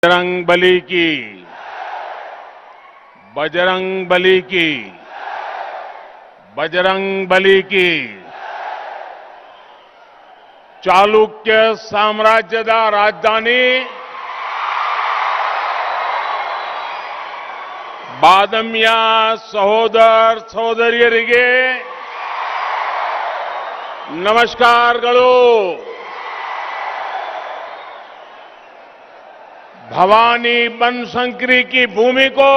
बजरंग बली की, बजरंग बली की, बजरंग बली की। चालुक्य साम्राज्यದ राजधानी ಬಾದಾಮಿಯ ಸಹೋದರ ಸಹೋದರಿಯರಿಗೆ ನಮಸ್ಕಾರಗಳು। भवानी बनशंकरी की भूमि को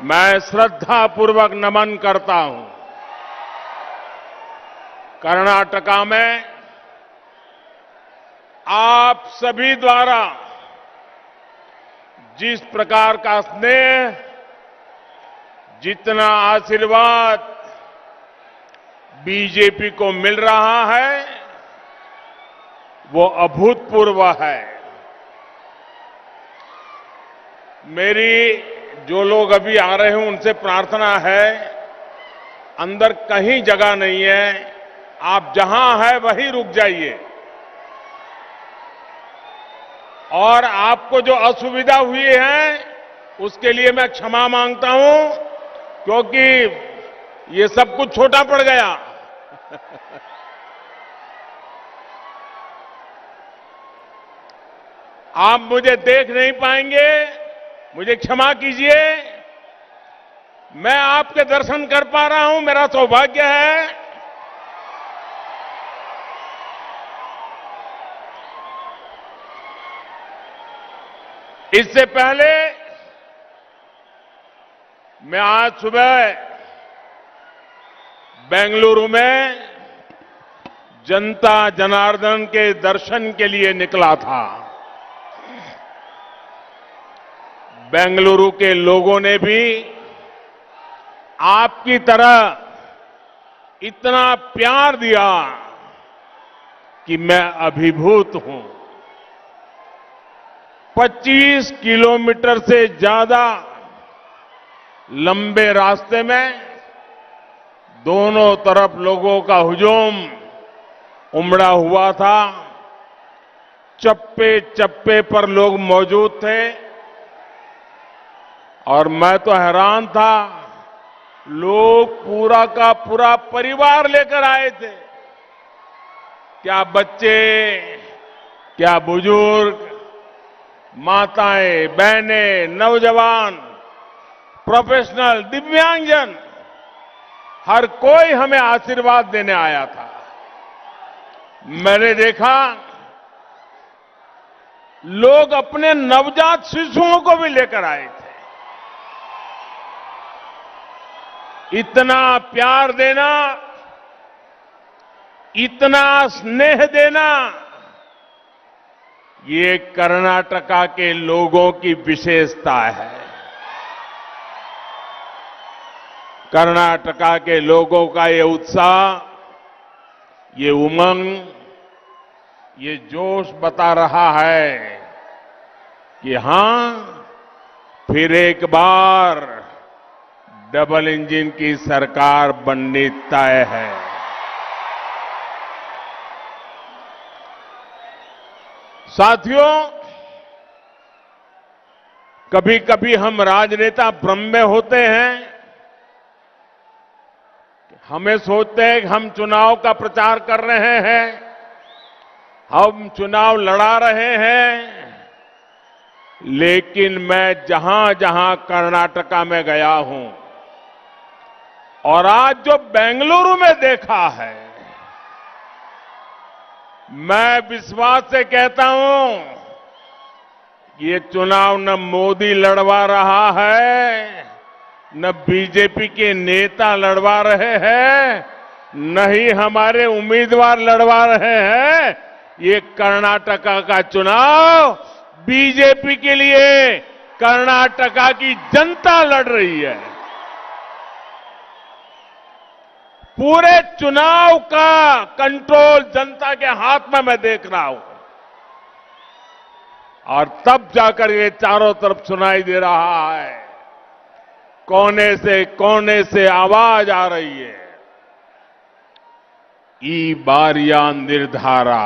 मैं श्रद्धापूर्वक नमन करता हूं। कर्नाटका में आप सभी द्वारा जिस प्रकार का स्नेह, जितना आशीर्वाद बीजेपी को मिल रहा है वो अभूतपूर्व है। मेरी जो लोग अभी आ रहे हैं उनसे प्रार्थना है, अंदर कहीं जगह नहीं है, आप जहां हैं वहीं रुक जाइए। और आपको जो असुविधा हुई है उसके लिए मैं क्षमा मांगता हूं, क्योंकि ये सब कुछ छोटा पड़ गया। आप मुझे देख नहीं पाएंगे, मुझे क्षमा कीजिए। मैं आपके दर्शन कर पा रहा हूं, मेरा सौभाग्य है। इससे पहले मैं आज सुबह बेंगलुरु में जनता जनार्दन के दर्शन के लिए निकला था। बेंगलुरु के लोगों ने भी आपकी तरह इतना प्यार दिया कि मैं अभिभूत हूं। 25 किलोमीटर से ज्यादा लंबे रास्ते में दोनों तरफ लोगों का हुजूम उमड़ा हुआ था। चप्पे चप्पे पर लोग मौजूद थे और मैं तो हैरान था, लोग पूरा का पूरा परिवार लेकर आए थे। क्या बच्चे, क्या बुजुर्ग, माताएं, बहनें, नौजवान, प्रोफेशनल, दिव्यांगजन, हर कोई हमें आशीर्वाद देने आया था। मैंने देखा लोग अपने नवजात शिशुओं को भी लेकर आए थे। इतना प्यार देना, इतना स्नेह देना, ये कर्नाटका के लोगों की विशेषता है। कर्नाटका के लोगों का ये उत्साह, ये उमंग, ये जोश बता रहा है कि हां, फिर एक बार डबल इंजन की सरकार बननी तय है। साथियों, कभी कभी हम राजनेता भ्रम में होते हैं। हमें सोचते हैं कि हम चुनाव का प्रचार कर रहे हैं, हम चुनाव लड़ा रहे हैं। लेकिन मैं जहां जहां कर्नाटका में गया हूं और आज जो बेंगलुरु में देखा है, मैं विश्वास से कहता हूं, ये चुनाव न मोदी लड़वा रहा है, न बीजेपी के नेता लड़वा रहे हैं, न ही हमारे उम्मीदवार लड़वा रहे हैं। ये कर्नाटका का चुनाव बीजेपी के लिए कर्नाटका की जनता लड़ रही है। पूरे चुनाव का कंट्रोल जनता के हाथ में मैं देख रहा हूं, और तब जाकर ये चारों तरफ सुनाई दे रहा है, कोने से आवाज आ रही है, ई बारिया निर्धारा।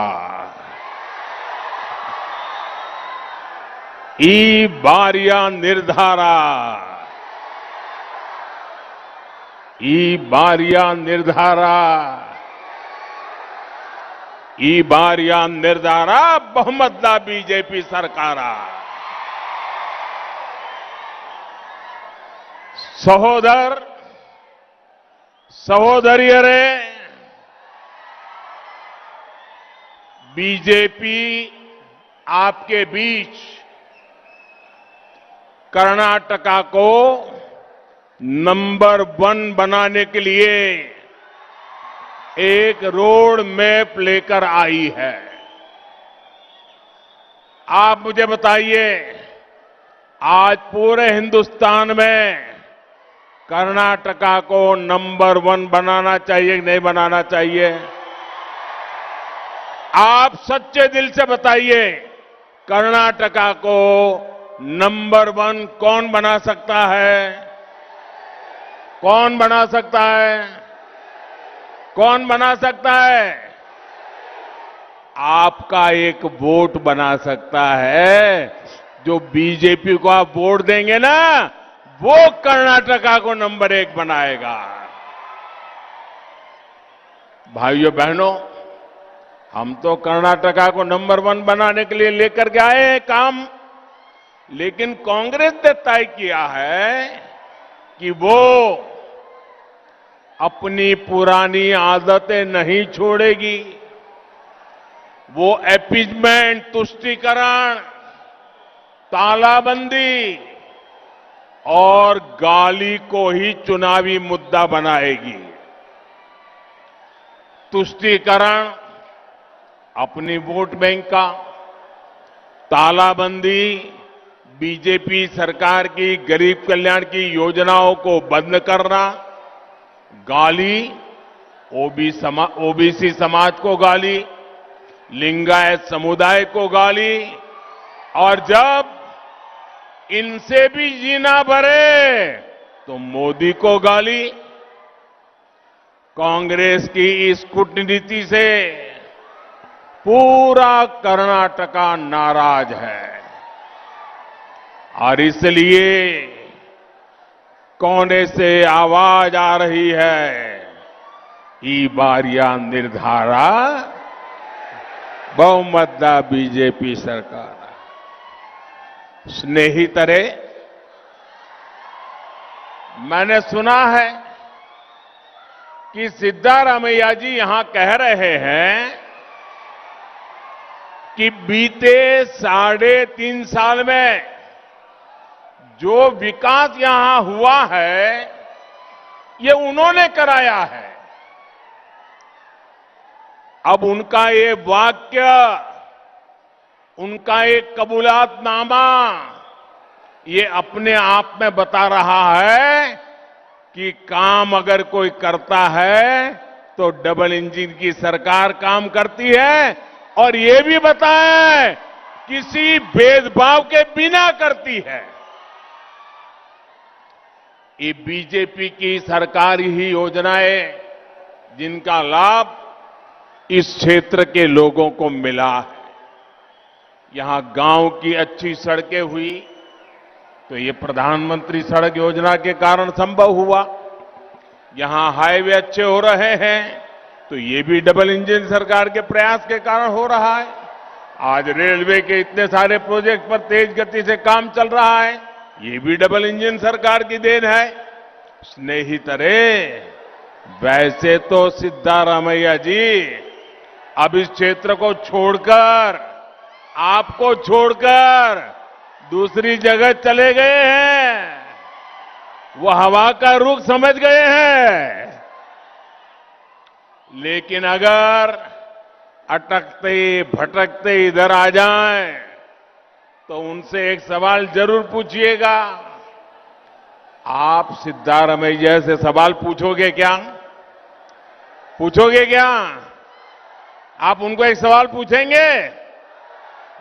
ई बारिया निर्धारा, ई बारिया निर्धारा, ई बारिया निर्धारा बहुमतला बीजेपी सरकारा। सहोदर सहोदरियरे, बीजेपी आपके बीच कर्नाटका को नंबर 1 बनाने के लिए एक रोड मैप लेकर आई है। आप मुझे बताइए, आज पूरे हिंदुस्तान में कर्नाटका को नंबर 1 बनाना चाहिए कि नहीं बनाना चाहिए? आप सच्चे दिल से बताइए, कर्नाटका को नंबर 1 कौन बना सकता है? कौन बना सकता है? कौन बना सकता है? आपका एक वोट बना सकता है। जो बीजेपी को आप वोट देंगे ना, वो कर्नाटका को नंबर 1 बनाएगा। भाइयों बहनों, हम तो कर्नाटका को नंबर 1 बनाने के लिए लेकर के आए हैं काम, लेकिन कांग्रेस ने तय किया है कि वो अपनी पुरानी आदतें नहीं छोड़ेगी। वो एपीजमेंट, तुष्टीकरण, तालाबंदी और गाली को ही चुनावी मुद्दा बनाएगी। तुष्टीकरण अपनी वोट बैंक का, तालाबंदी बीजेपी सरकार की गरीब कल्याण की योजनाओं को बंद करना, गाली ओबीसी समाज को गाली, लिंगायत समुदाय को गाली, और जब इनसे भी जीना भरे तो मोदी को गाली। कांग्रेस की इस कूटनीति से पूरा कर्नाटका नाराज है और इसलिए कोने से आवाज आ रही है, ई बारिया निर्धारा बहुमतला बीजेपी सरकार। स्नेहितरे, मैंने सुना है कि सिद्धारामैया जी यहां कह रहे हैं कि बीते 3.5 साल में जो विकास यहां हुआ है, ये उन्होंने कराया है। अब उनका ये वाक्य, उनका एक कबूलातनामा, ये अपने आप में बता रहा है कि काम अगर कोई करता है तो डबल इंजन की सरकार काम करती है, और ये भी बताया किसी भेदभाव के बिना करती है। ये बीजेपी की सरकारी ही योजनाएं जिनका लाभ इस क्षेत्र के लोगों को मिला है। यहां गांव की अच्छी सड़कें हुई तो ये प्रधानमंत्री सड़क योजना के कारण संभव हुआ। यहां हाईवे अच्छे हो रहे हैं तो ये भी डबल इंजन सरकार के प्रयास के कारण हो रहा है। आज रेलवे के इतने सारे प्रोजेक्ट पर तेज गति से काम चल रहा है, ये भी डबल इंजन सरकार की देन है। स्नेहितरे, वैसे तो सिद्धारामैया जी अब इस क्षेत्र को छोड़कर, आपको छोड़कर दूसरी जगह चले गए हैं। वो हवा का रुख समझ गए हैं। लेकिन अगर अटकते भटकते इधर आ जाएं तो उनसे एक सवाल जरूर पूछिएगा। आप सिद्धारामैया से सवाल पूछोगे क्या? पूछोगे क्या? आप उनको एक सवाल पूछेंगे?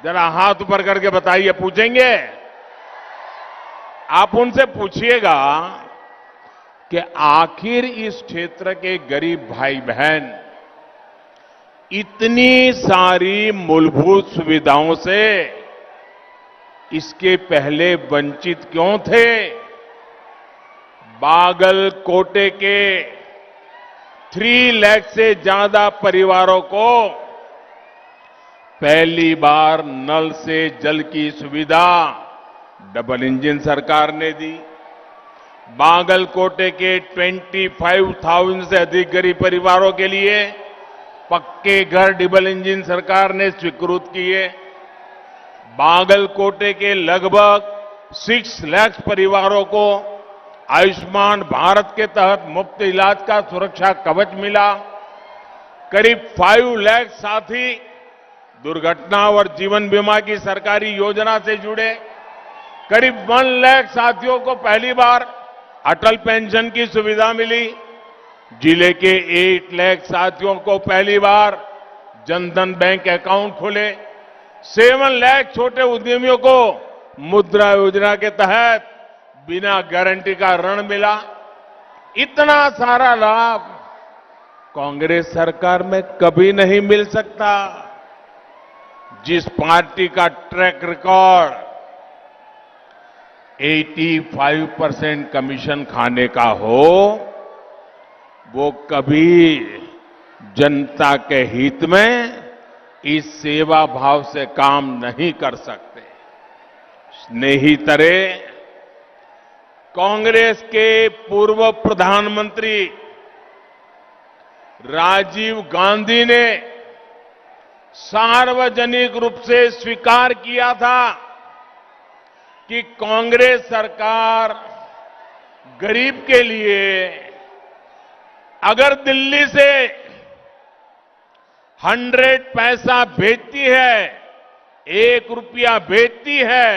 जरा हाथ ऊपर करके बताइए, पूछेंगे? आप उनसे पूछिएगा कि आखिर इस क्षेत्र के गरीब भाई बहन इतनी सारी मूलभूत सुविधाओं से इसके पहले वंचित क्यों थे? बागलकोटे के 3 लाख से ज्यादा परिवारों को पहली बार नल से जल की सुविधा डबल इंजन सरकार ने दी। बागलकोटे के 25,000 से अधिक गरीब परिवारों के लिए पक्के घर डबल इंजन सरकार ने स्वीकृत किए। बागलकोटे के लगभग 6 लाख परिवारों को आयुष्मान भारत के तहत मुफ्त इलाज का सुरक्षा कवच मिला। करीब 5 लाख साथी दुर्घटना और जीवन बीमा की सरकारी योजना से जुड़े। करीब 1 लाख साथियों को पहली बार अटल पेंशन की सुविधा मिली। जिले के 8 लाख साथियों को पहली बार जनधन बैंक अकाउंट खुले। 7 लाख छोटे उद्यमियों को मुद्रा योजना के तहत बिना गारंटी का ऋण मिला। इतना सारा लाभ कांग्रेस सरकार में कभी नहीं मिल सकता। जिस पार्टी का ट्रैक रिकॉर्ड 85% कमीशन खाने का हो, वो कभी जनता के हित में इस सेवा भाव से काम नहीं कर सकते। स्नेहितरे, कांग्रेस के पूर्व प्रधानमंत्री राजीव गांधी ने सार्वजनिक रूप से स्वीकार किया था कि कांग्रेस सरकार गरीब के लिए अगर दिल्ली से 100 पैसा भेजती है, 1 रुपया भेजती है,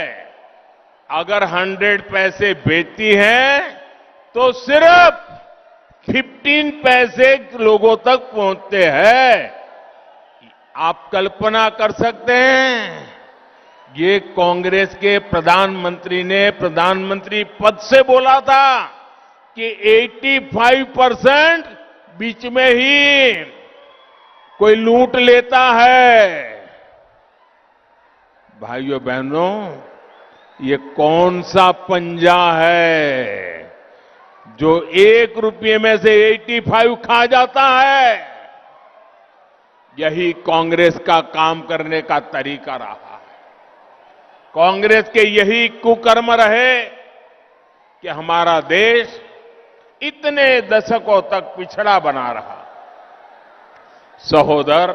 अगर 100 पैसे भेजती है तो सिर्फ 15 पैसे लोगों तक पहुंचते हैं। आप कल्पना कर सकते हैं, ये कांग्रेस के प्रधानमंत्री ने प्रधानमंत्री पद से बोला था कि 85% बीच में ही कोई लूट लेता है। भाइयों बहनों, ये कौन सा पंजा है जो 1 रुपये में से 85 खा जाता है? यही कांग्रेस का काम करने का तरीका रहा है। कांग्रेस के यही कुकर्म रहे कि हमारा देश इतने दशकों तक पिछड़ा बना रहा। सहोदर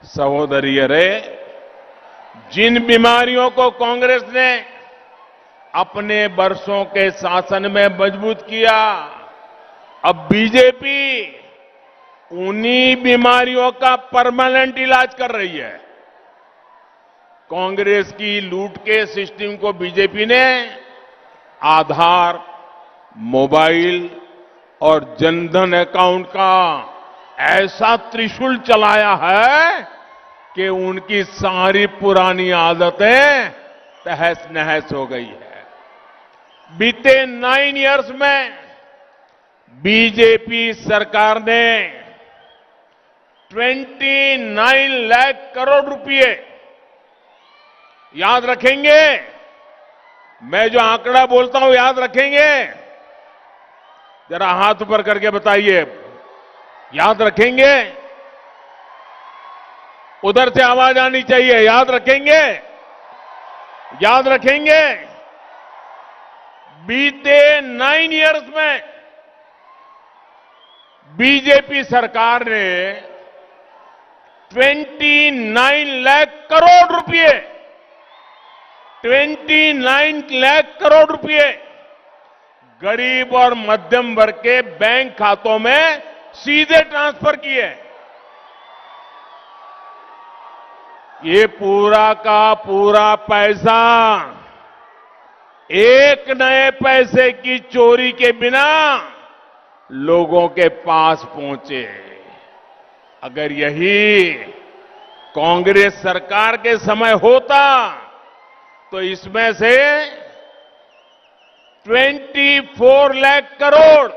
सहोदरियों रे, जिन बीमारियों को कांग्रेस ने अपने वर्षों के शासन में मजबूत किया, अब बीजेपी उन्हीं बीमारियों का परमानेंट इलाज कर रही है। कांग्रेस की लूट के सिस्टम को बीजेपी ने आधार, मोबाइल और जनधन अकाउंट का ऐसा त्रिशूल चलाया है कि उनकी सारी पुरानी आदतें तहस नहस हो गई है। बीते 9 इयर्स में बीजेपी सरकार ने 29 लाख करोड़ रुपए, याद रखेंगे? मैं जो आंकड़ा बोलता हूं याद रखेंगे? जरा हाथ ऊपर करके बताइए, याद रखेंगे? उधर से आवाज आनी चाहिए, याद रखेंगे? याद रखेंगे? बीते 9 इयर्स में बीजेपी सरकार ने 29 लाख करोड़ रुपए 29 लाख करोड़ रुपए गरीब और मध्यम वर्ग के बैंक खातों में सीधे ट्रांसफर किए। ये पूरा का पूरा पैसा एक नए पैसे की चोरी के बिना लोगों के पास पहुंचे। अगर यही कांग्रेस सरकार के समय होता तो इसमें से 24 लाख करोड़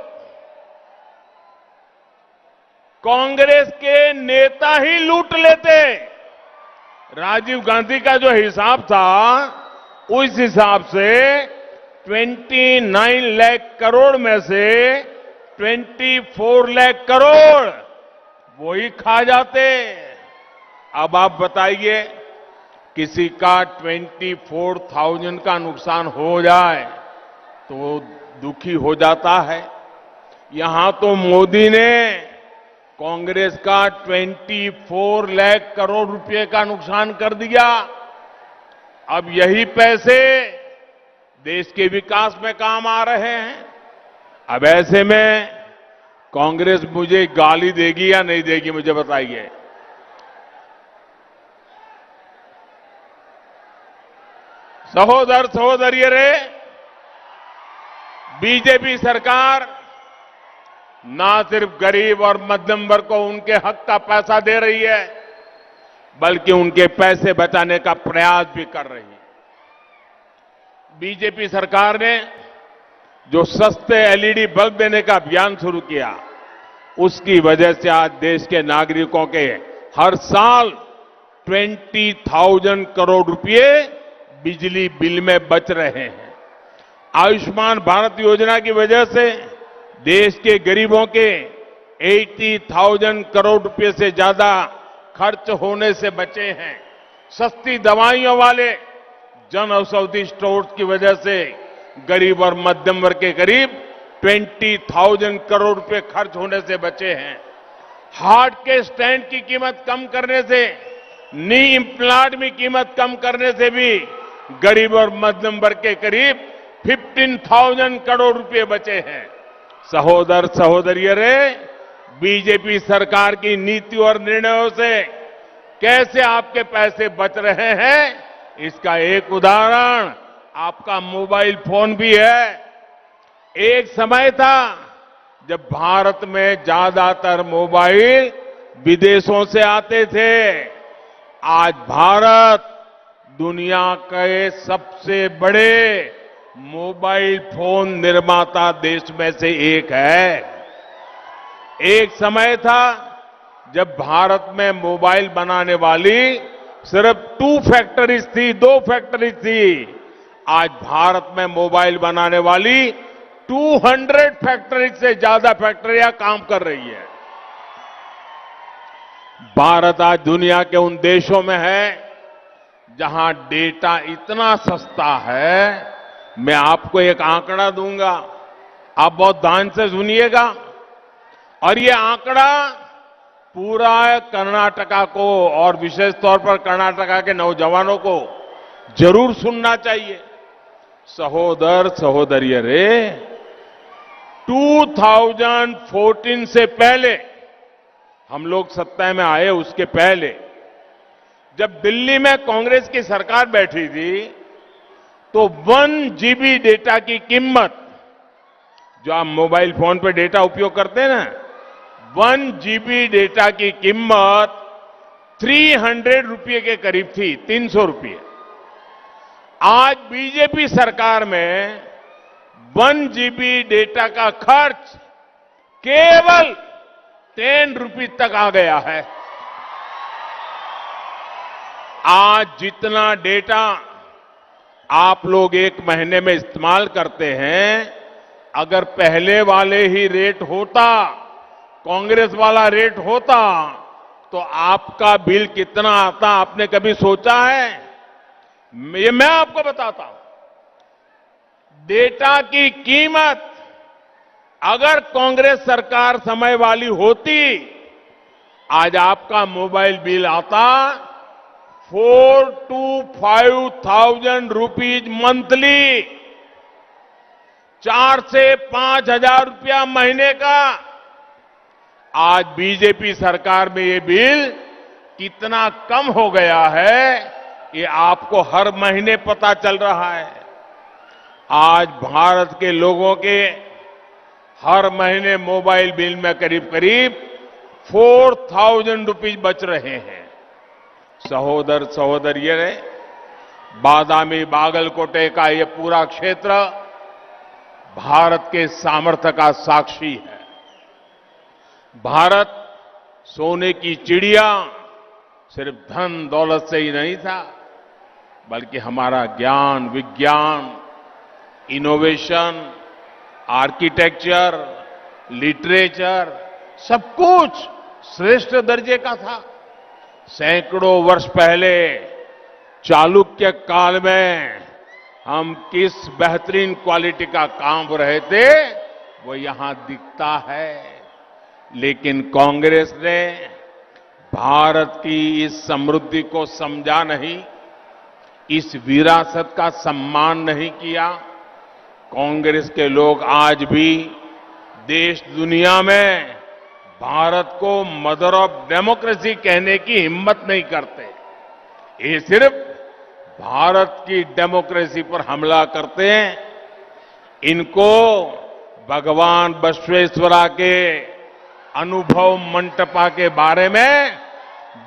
कांग्रेस के नेता ही लूट लेते। राजीव गांधी का जो हिसाब था उस हिसाब से 29 लाख करोड़ में से 24 लाख करोड़ वो ही खा जाते। अब आप बताइए, किसी का 24,000 का नुकसान हो जाए तो वो दुखी हो जाता है। यहां तो मोदी ने कांग्रेस का 24 लाख करोड़ रुपए का नुकसान कर दिया। अब यही पैसे देश के विकास में काम आ रहे हैं। अब ऐसे में कांग्रेस मुझे गाली देगी या नहीं देगी, मुझे बताइए। सहोदर सहोदरियों रे, बीजेपी सरकार ना सिर्फ गरीब और मध्यम वर्ग को उनके हक का पैसा दे रही है, बल्कि उनके पैसे बचाने का प्रयास भी कर रही है। बीजेपी सरकार ने जो सस्ते एलईडी बल्ब देने का अभियान शुरू किया, उसकी वजह से आज देश के नागरिकों के हर साल 20,000 करोड़ रुपए बिजली बिल में बच रहे हैं। आयुष्मान भारत योजना की वजह से देश के गरीबों के 80,000 करोड़ रुपए से ज्यादा खर्च होने से बचे हैं। सस्ती दवाइयों वाले जन औषधि स्टोर्स की वजह से गरीब और मध्यम वर्ग के करीब 20,000 करोड़ रुपए खर्च होने से बचे हैं। हार्ट के स्टेंट की कीमत कम करने से, नी इम्प्लांट में कीमत कम करने से भी गरीब और मध्यम वर्ग के करीब 15,000 करोड़ रुपए बचे हैं। सहोदर सहोदरियों रे, बीजेपी सरकार की नीति और निर्णयों से कैसे आपके पैसे बच रहे हैं, इसका एक उदाहरण आपका मोबाइल फोन भी है। एक समय था जब भारत में ज्यादातर मोबाइल विदेशों से आते थे। आज भारत दुनिया के सबसे बड़े मोबाइल फोन निर्माता देश में से एक है। एक समय था जब भारत में मोबाइल बनाने वाली सिर्फ 2 फैक्ट्रीज थी, 2 फैक्ट्रीज थी। आज भारत में मोबाइल बनाने वाली 200 फैक्ट्रीज से ज्यादा फैक्ट्रियां काम कर रही है। भारत आज दुनिया के उन देशों में है जहां डेटा इतना सस्ता है। मैं आपको एक आंकड़ा दूंगा, आप बहुत ध्यान से सुनिएगा, और ये आंकड़ा पूरा कर्नाटका को और विशेष तौर पर कर्नाटका के नौजवानों को जरूर सुनना चाहिए। सहोदर सहोदरियों रे, 2014 से पहले, हम लोग सत्ता में आए उसके पहले, जब दिल्ली में कांग्रेस की सरकार बैठी थी तो 1 जीबी डेटा की कीमत, जो आप मोबाइल फोन पे डेटा उपयोग करते हैं ना, 1 जीबी डेटा की कीमत 300 रुपये के करीब थी, 300 रुपये। आज बीजेपी सरकार में 1 जीबी डेटा का खर्च केवल 10 रुपये तक आ गया है। आज जितना डेटा आप लोग एक महीने में इस्तेमाल करते हैं, अगर पहले वाले ही रेट होता, कांग्रेस वाला रेट होता, तो आपका बिल कितना आता, आपने कभी सोचा है? ये मैं आपको बताता हूं। डेटा की कीमत अगर कांग्रेस सरकार समय वाली होती, आज आपका मोबाइल बिल आता 4,000 to 5,000 रुपीज मंथली, 4 से 5,000 रुपया महीने का। आज बीजेपी सरकार में ये बिल कितना कम हो गया है, ये आपको हर महीने पता चल रहा है। आज भारत के लोगों के हर महीने मोबाइल बिल में करीब करीब 4,000 रुपीज बच रहे हैं। सहोदर सहोदरियों, बादामी बागलकोटे का ये पूरा क्षेत्र भारत के सामर्थ्य का साक्षी है। भारत सोने की चिड़िया सिर्फ धन दौलत से ही नहीं था, बल्कि हमारा ज्ञान, विज्ञान, इनोवेशन, आर्किटेक्चर, लिटरेचर, सब कुछ श्रेष्ठ दर्जे का था। सैकड़ों वर्ष पहले चालुक्य काल में हम किस बेहतरीन क्वालिटी का काम रहे थे वो यहां दिखता है। लेकिन कांग्रेस ने भारत की इस समृद्धि को समझा नहीं, इस विरासत का सम्मान नहीं किया। कांग्रेस के लोग आज भी देश दुनिया में भारत को मदर ऑफ डेमोक्रेसी कहने की हिम्मत नहीं करते। ये सिर्फ भारत की डेमोक्रेसी पर हमला करते हैं। इनको भगवान बसवेश्वरा के अनुभव मंटपा के बारे में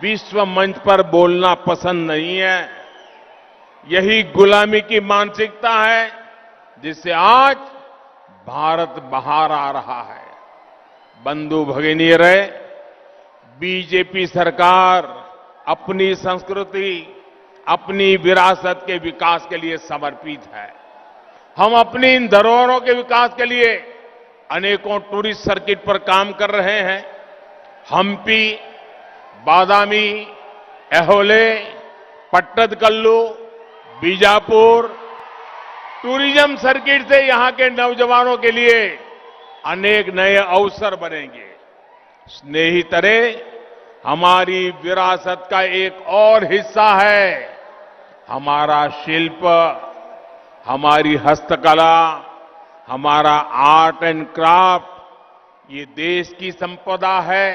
विश्व मंच पर बोलना पसंद नहीं है। यही गुलामी की मानसिकता है जिससे आज भारत बाहर आ रहा है। बंधु भगिनी रहे, बीजेपी सरकार अपनी संस्कृति, अपनी विरासत के विकास के लिए समर्पित है। हम अपनी इन धरोहरों के विकास के लिए अनेकों टूरिस्ट सर्किट पर काम कर रहे हैं। हम्पी, बादामी, ऐहोले, पट्टदकल्लू, बीजापुर टूरिज्म सर्किट से यहां के नौजवानों के लिए अनेक नए अवसर बनेंगे। स्नेहितरे, हमारी विरासत का एक और हिस्सा है हमारा शिल्प, हमारी हस्तकला, हमारा आर्ट एंड क्राफ्ट। ये देश की संपदा है।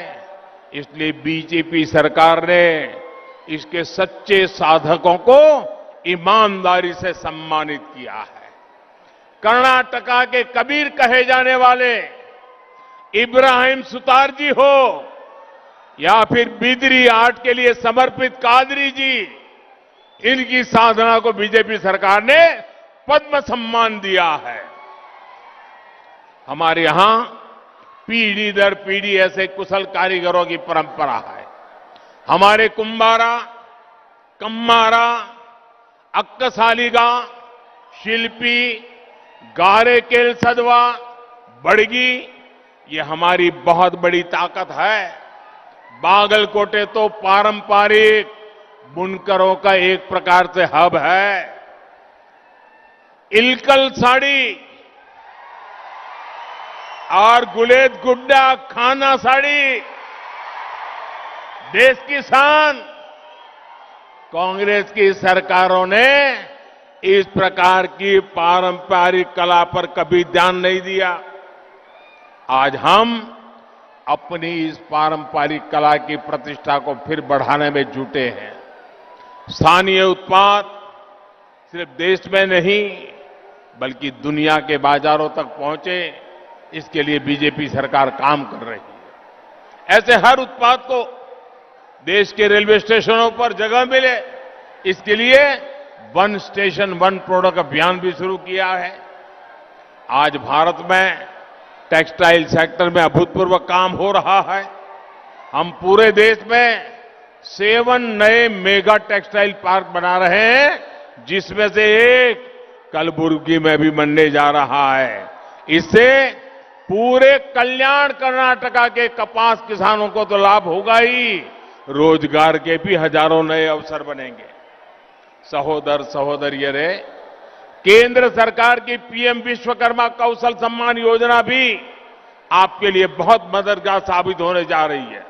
इसलिए बीजेपी सरकार ने इसके सच्चे साधकों को ईमानदारी से सम्मानित किया है। कर्नाटका के कबीर कहे जाने वाले इब्राहिम सुतार जी हो या फिर बिदरी आर्ट के लिए समर्पित कादरी जी, इनकी साधना को बीजेपी सरकार ने पद्म सम्मान दिया है। हमारे यहां पीढ़ी दर पीढ़ी ऐसे कुशल कारीगरों की परंपरा है। हमारे कुंभारा, कम्मारा, अक्कसालिगा, शिल्पी, गारे केल सदवा, बड़गी, ये हमारी बहुत बड़ी ताकत है। बागलकोटे तो पारंपरिक बुनकरों का एक प्रकार से हब है। इलकल साड़ी और गुलेद गुड्डा खाना साड़ी देश की शान। कांग्रेस की सरकारों ने इस प्रकार की पारंपरिक कला पर कभी ध्यान नहीं दिया। आज हम अपनी इस पारंपरिक कला की प्रतिष्ठा को फिर बढ़ाने में जुटे हैं। स्थानीय उत्पाद सिर्फ देश में नहीं बल्कि दुनिया के बाजारों तक पहुंचे, इसके लिए बीजेपी सरकार काम कर रही है। ऐसे हर उत्पाद को देश के रेलवे स्टेशनों पर जगह मिले, इसके लिए वन स्टेशन वन प्रोडक्ट अभियान भी शुरू किया है। आज भारत में टेक्सटाइल सेक्टर में अभूतपूर्व काम हो रहा है। हम पूरे देश में 7 नए मेगा टेक्सटाइल पार्क बना रहे हैं, जिसमें से एक कलबुर्गी में भी बनने जा रहा है। इससे पूरे कल्याण कर्नाटका के कपास किसानों को तो लाभ होगा ही, रोजगार के भी हजारों नए अवसर बनेंगे। सहोदर सहोदरियों, केंद्र सरकार की पीएम विश्वकर्मा कौशल सम्मान योजना भी आपके लिए बहुत मददगार साबित होने जा रही है।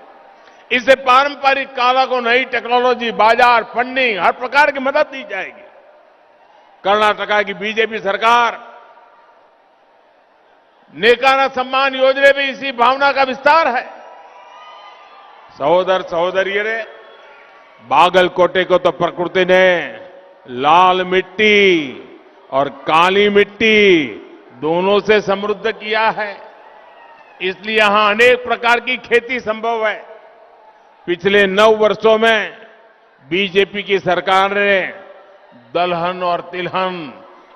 इससे पारंपरिक कला को नई टेक्नोलॉजी, बाजार, फंडिंग, हर प्रकार की मदद दी जाएगी। कर्नाटका की बीजेपी सरकार नेकाना सम्मान योजना भी इसी भावना का विस्तार है। सहोदर सहोदरियों, बागलकोटे को तो प्रकृति ने लाल मिट्टी और काली मिट्टी दोनों से समृद्ध किया है। इसलिए यहां अनेक प्रकार की खेती संभव है। पिछले 9 वर्षों में बीजेपी की सरकार ने दलहन और तिलहन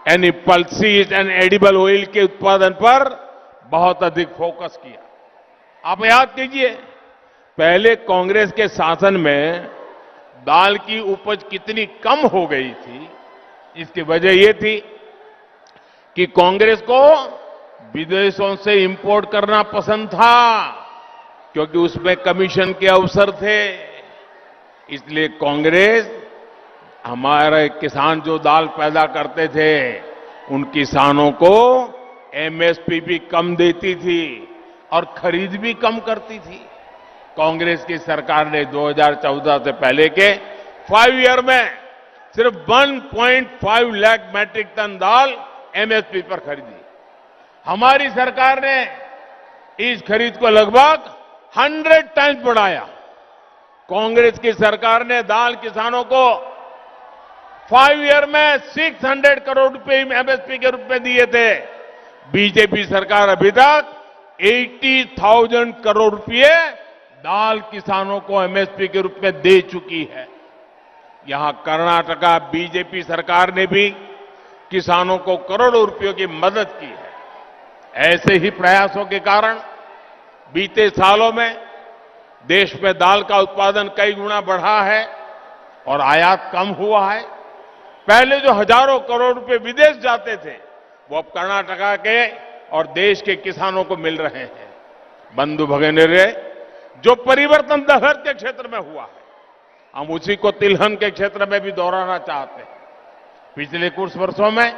यानी पल्सीज एंड एडिबल ऑयल के उत्पादन पर बहुत अधिक फोकस किया। आप याद कीजिए, पहले कांग्रेस के शासन में दाल की उपज कितनी कम हो गई थी, इसकी वजह यह थी कि कांग्रेस को विदेशों से इंपोर्ट करना पसंद था, क्योंकि उसमें कमीशन के अवसर थे। इसलिए कांग्रेस हमारे किसान जो दाल पैदा करते थे, उन किसानों को एमएसपी भी कम देती थी और खरीद भी कम करती थी। कांग्रेस की सरकार ने 2014 से पहले के 5 ईयर में सिर्फ 1.5 लाख मैट्रिक टन दाल एमएसपी पर खरीदी। हमारी सरकार ने इस खरीद को लगभग 100 टाइम्स बढ़ाया। कांग्रेस की सरकार ने दाल किसानों को 5 ईयर में 600 करोड़ रुपए एमएसपी के रूप में दिए थे। बीजेपी सरकार अभी तक 80,000 करोड़ रुपए दाल किसानों को एमएसपी के रूप में दे चुकी है। यहां कर्नाटका बीजेपी सरकार ने भी किसानों को करोड़ों रुपयों की मदद की है। ऐसे ही प्रयासों के कारण बीते सालों में देश में दाल का उत्पादन कई गुना बढ़ा है और आयात कम हुआ है। पहले जो हजारों करोड़ रुपए विदेश जाते थे, वो अब कर्नाटका के और देश के किसानों को मिल रहे हैं। बंधु भगिनीरे, जो परिवर्तन दलहन के क्षेत्र में हुआ है, हम उसी को तिलहन के क्षेत्र में भी दोहराना चाहते हैं। पिछले कुछ वर्षों में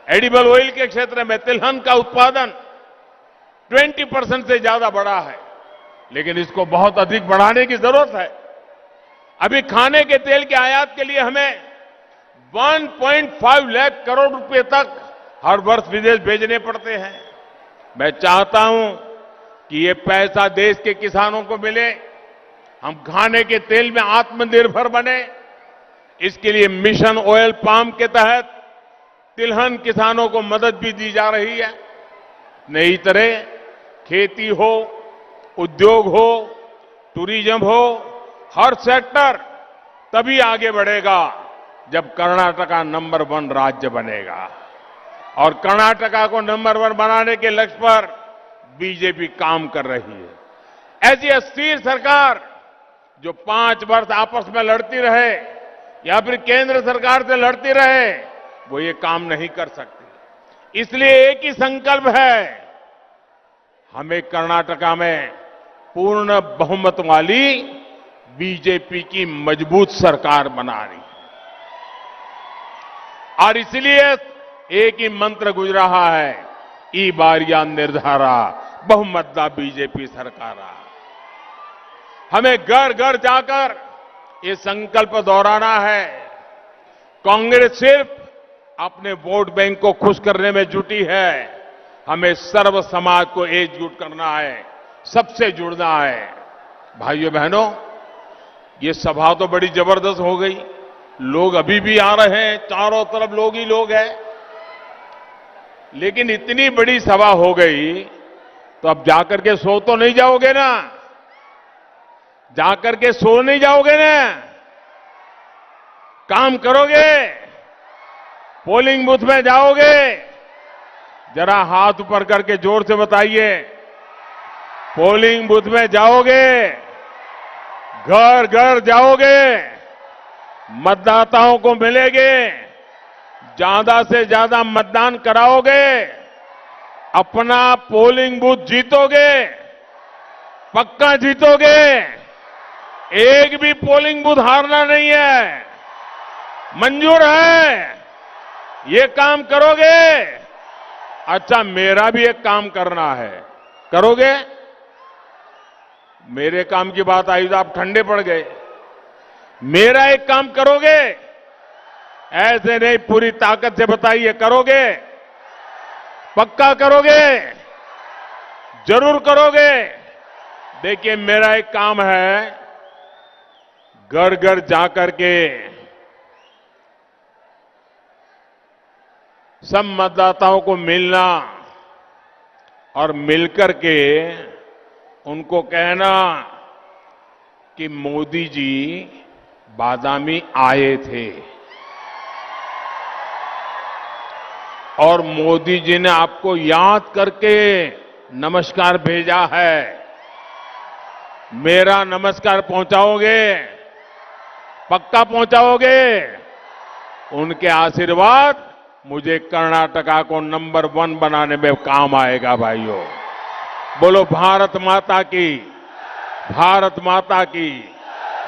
एडिबल ऑयल के क्षेत्र में तिलहन का उत्पादन 20% से ज्यादा बढ़ा है, लेकिन इसको बहुत अधिक बढ़ाने की जरूरत है। अभी खाने के तेल के आयात के लिए हमें 1.5 लाख करोड़ रुपए तक हर वर्ष विदेश भेजने पड़ते हैं। मैं चाहता हूं कि ये पैसा देश के किसानों को मिले, हम खाने के तेल में आत्मनिर्भर बने। इसके लिए मिशन ऑयल पाम के तहत तिलहन किसानों को मदद भी दी जा रही है। नई तरह खेती हो, उद्योग हो, टूरिज्म हो, हर सेक्टर तभी आगे बढ़ेगा जब कर्नाटका नंबर 1 राज्य बनेगा। और कर्नाटका को नंबर 1 बनाने के लक्ष्य पर बीजेपी काम कर रही है। ऐसी अस्थिर सरकार जो 5 वर्ष आपस में लड़ती रहे या फिर केंद्र सरकार से लड़ती रहे, वो ये काम नहीं कर सकती। इसलिए एक ही संकल्प है, हमें कर्नाटका में पूर्ण बहुमत वाली बीजेपी की मजबूत सरकार बनानी है। और इसलिए एक ही मंत्र गुजर रहा है, ई बारिया निर्धारा बहुमतदा बीजेपी सरकार। हमें घर घर जाकर ये संकल्प दोहराना है। कांग्रेस सिर्फ अपने वोट बैंक को खुश करने में जुटी है, हमें सर्व समाज को एकजुट करना है, सबसे जुड़ना है। भाइयों बहनों, ये सभा तो बड़ी जबरदस्त हो गई। लोग अभी भी आ रहे हैं, चारों तरफ लोग ही लोग हैं। लेकिन इतनी बड़ी सभा हो गई तो अब जाकर के सो तो नहीं जाओगे ना? जाकर के सो नहीं जाओगे ना? काम करोगे? पोलिंग बूथ में जाओगे? जरा हाथ ऊपर करके जोर से बताइए। पोलिंग बूथ में जाओगे? घर घर जाओगे? मतदाताओं को मिलेंगे? ज्यादा से ज्यादा मतदान कराओगे? अपना पोलिंग बूथ जीतोगे? पक्का जीतोगे? एक भी पोलिंग बूथ हारना नहीं है। मंजूर है? ये काम करोगे? अच्छा, मेरा भी एक काम करना है, करोगे? मेरे काम की बात आई तो आप ठंडे पड़ गए। मेरा एक काम करोगे? ऐसे नहीं, पूरी ताकत से बताइए, करोगे? पक्का करोगे? जरूर करोगे? देखिए, मेरा एक काम है, घर घर जाकर के सब मतदाताओं को मिलना और मिलकर के उनको कहना कि मोदी जी बादामी आए थे और मोदी जी ने आपको याद करके नमस्कार भेजा है। मेरा नमस्कार पहुंचाओगे? पक्का पहुंचाओगे? उनके आशीर्वाद मुझे कर्नाटका को नंबर 1 बनाने में काम आएगा भाइयों। बोलो भारत माता की, भारत माता की।